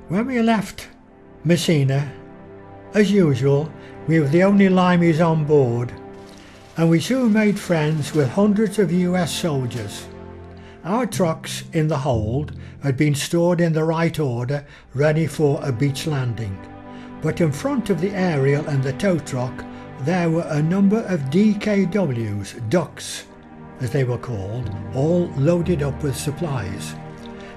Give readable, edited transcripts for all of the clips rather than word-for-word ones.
When we left Messina, as usual, we were the only limeys on board, and we soon made friends with hundreds of US soldiers. Our trucks in the hold had been stored in the right order, ready for a beach landing, but in front of the aerial and the tow truck there were a number of DKWs, ducks as they were called, all loaded up with supplies.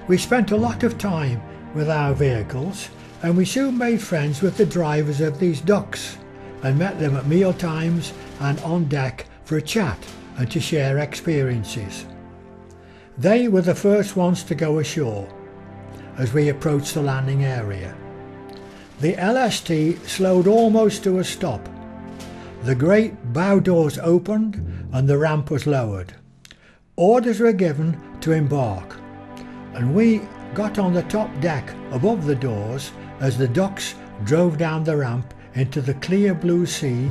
We spent a lot of time with our vehicles, and we soon made friends with the drivers of these ducks and met them at meal times and on deck for a chat and to share experiences. They were the first ones to go ashore as we approached the landing area. The LST slowed almost to a stop. The great bow doors opened and the ramp was lowered. Orders were given to embark, and we got on the top deck above the doors as the ducks drove down the ramp into the clear blue sea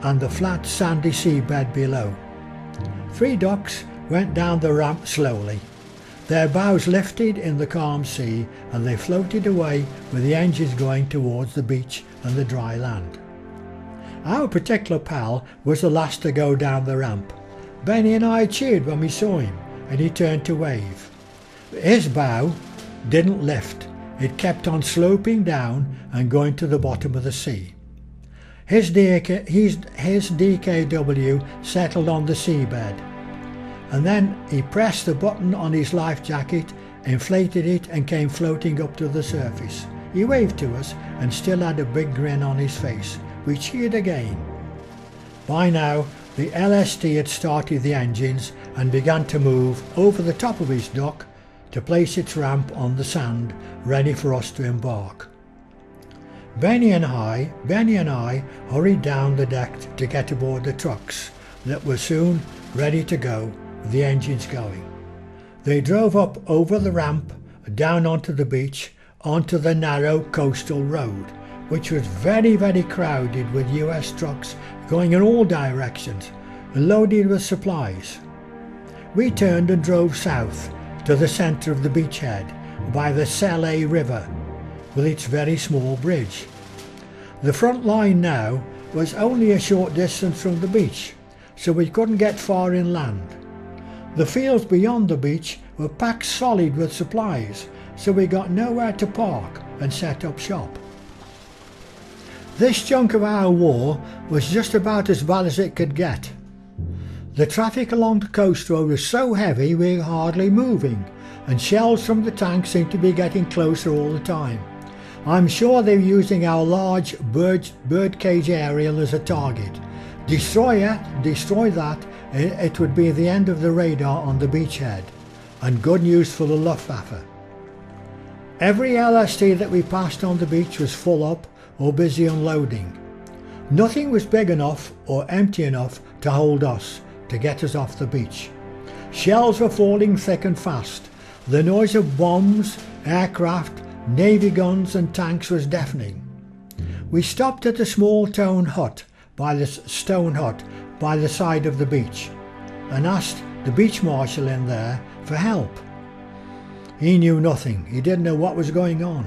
and the flat sandy seabed below. 3 ducks went down the ramp slowly. Their bows lifted in the calm sea and they floated away with the engines going towards the beach and the dry land. Our particular pal was the last to go down the ramp. Benny and I cheered when we saw him, and he turned to wave. His bow didn't lift. It kept on sloping down and going to the bottom of the sea. His DKW settled on the seabed, and then he pressed the button on his life jacket, inflated it and came floating up to the surface. He waved to us and still had a big grin on his face. We cheered again. By now the LST had started the engines and began to move over the top of his dock to place its ramp on the sand, ready for us to embark. Benny and I hurried down the deck to get aboard the trucks that were soon ready to go, with the engines going. They drove up over the ramp, down onto the beach, onto the narrow coastal road, which was very, very crowded with US trucks going in all directions, loaded with supplies. We turned and drove south to the centre of the beachhead by the Sicily River with its very small bridge. The front line now was only a short distance from the beach, so we couldn't get far inland. The fields beyond the beach were packed solid with supplies, so we got nowhere to park and set up shop. This chunk of our war was just about as bad as it could get. The traffic along the coast road was so heavy we were hardly moving, and shells from the tanks seemed to be getting closer all the time. I'm sure they were using our large birdcage aerial as a target. Destroy that, it would be the end of the radar on the beachhead, and good news for the Luftwaffe. Every LST that we passed on the beach was full up or busy unloading. Nothing was big enough or empty enough to hold us, to get us off the beach. Shells were falling thick and fast. The noise of bombs, aircraft, navy guns and tanks was deafening. We stopped at a small stone hut by the side of the beach and asked the beach marshal in there for help. He knew nothing. He didn't know what was going on.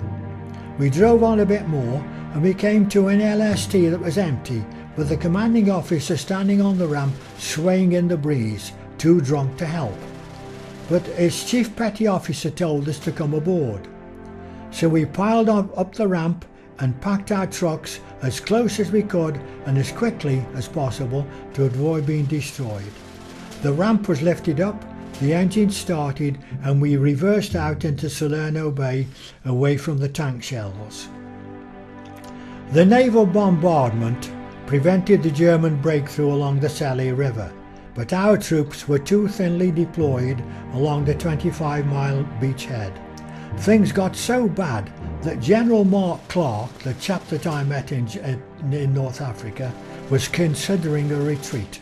We drove on a bit more and we came to an LST that was empty, with the commanding officer standing on the ramp swaying in the breeze, too drunk to help. But his chief petty officer told us to come aboard. So we piled up the ramp and packed our trucks as close as we could and as quickly as possible to avoid being destroyed. The ramp was lifted up, the engine started, and we reversed out into Salerno Bay away from the tank shells. The naval bombardment prevented the German breakthrough along the Sicily River, but our troops were too thinly deployed along the 25-mile beachhead. Things got so bad that General Mark Clark, the chap that I met in North Africa, was considering a retreat.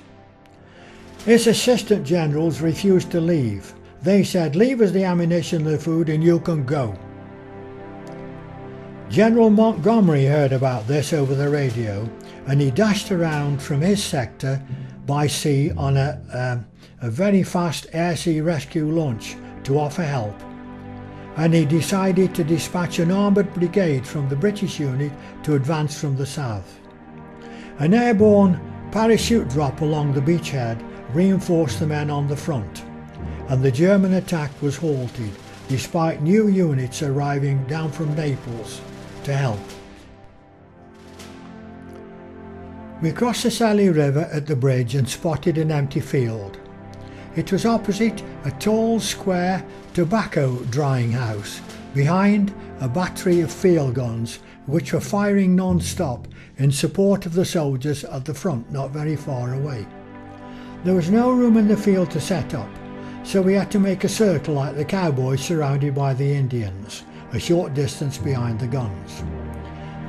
His assistant generals refused to leave. They said, "Leave us the ammunition and the food and you can go." General Montgomery heard about this over the radio, and he dashed around from his sector by sea on a very fast air-sea rescue launch to offer help. and he decided to dispatch an armoured brigade from the British unit to advance from the south. An airborne parachute drop along the beachhead reinforced the men on the front, and the German attack was halted despite new units arriving down from Naples to help. We crossed the Sicily River at the bridge and spotted an empty field. It was opposite a tall square tobacco drying house, behind a battery of field guns which were firing non-stop in support of the soldiers at the front not very far away. There was no room in the field to set up, so we had to make a circle like the cowboys surrounded by the Indians, a short distance behind the guns.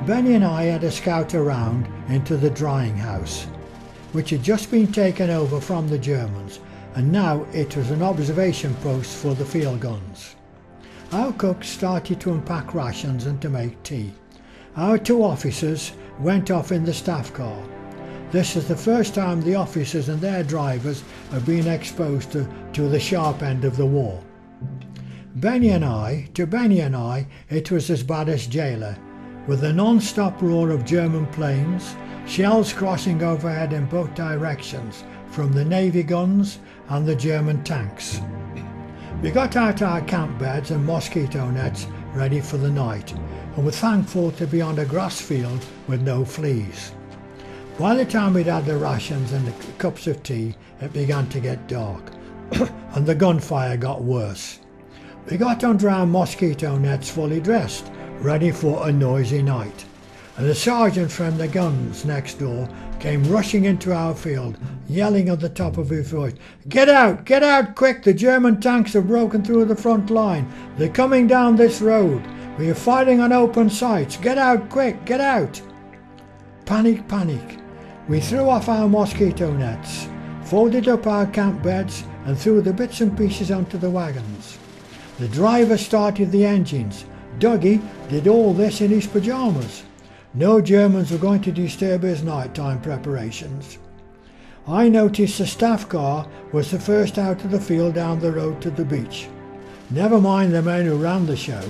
Benny and I had a scout around into the drying house, which had just been taken over from the Germans, and now it was an observation post for the field guns. Our cooks started to unpack rations and to make tea. Our 2 officers went off in the staff car. This is the first time the officers and their drivers have been exposed to the sharp end of the war. To Benny and I, it was as bad as Jailer, with a non-stop roar of German planes, shells crossing overhead in both directions from the Navy guns and the German tanks. We got out our camp beds and mosquito nets ready for the night, and were thankful to be on a grass field with no fleas. By the time we'd had the rations and the cups of tea, it began to get dark, and the gunfire got worse. We got under our mosquito nets fully dressed, ready for a noisy night, and the sergeant from the guns next door came rushing into our field, yelling at the top of his voice, get out quick, the German tanks have broken through the front line, they're coming down this road, we are fighting on open sights, get out quick, get out!" Panic, panic. We threw off our mosquito nets, folded up our camp beds and threw the bits and pieces onto the wagons. The driver started the engines. Dougie did all this in his pyjamas. No Germans were going to disturb his nighttime preparations. I noticed the staff car was the first out of the field down the road to the beach. Never mind the men who ran the show.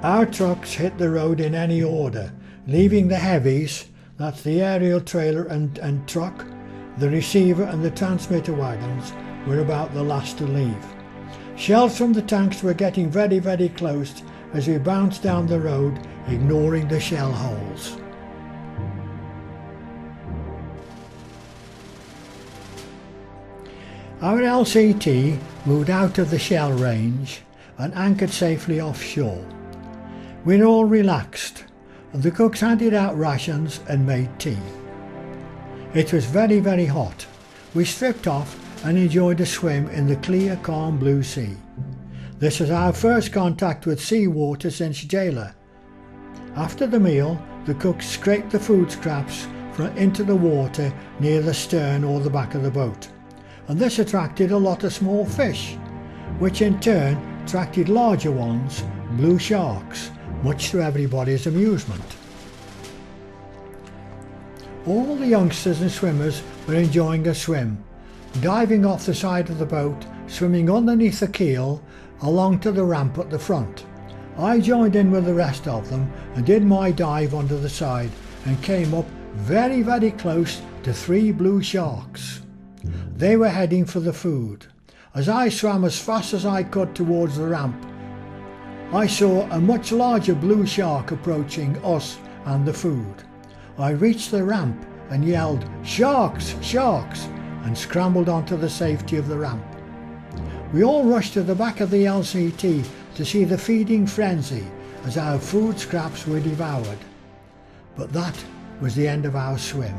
Our trucks hit the road in any order, leaving the heavies, that's the aerial trailer and truck, the receiver and the transmitter wagons, were about the last to leave. Shells from the tanks were getting very, very close as we bounced down the road, ignoring the shell holes. Our LCT moved out of the shell range and anchored safely offshore. We were all relaxed, and the cooks handed out rations and made tea. It was very, very hot. We stripped off and enjoyed a swim in the clear, calm blue sea. This was our first contact with sea water since Jailer. After the meal, the cooks scraped the food scraps into the water near the stern or the back of the boat, and this attracted a lot of small fish, which in turn attracted larger ones, blue sharks, much to everybody's amusement. All the youngsters and swimmers were enjoying a swim, diving off the side of the boat, swimming underneath the keel along to the ramp at the front. I joined in with the rest of them and did my dive onto the side and came up very, very close to 3 blue sharks. They were heading for the food. As I swam as fast as I could towards the ramp, I saw a much larger blue shark approaching us and the food. I reached the ramp and yelled, "Sharks! Sharks!" and scrambled onto the safety of the ramp. We all rushed to the back of the LCT to see the feeding frenzy as our food scraps were devoured. But that was the end of our swim.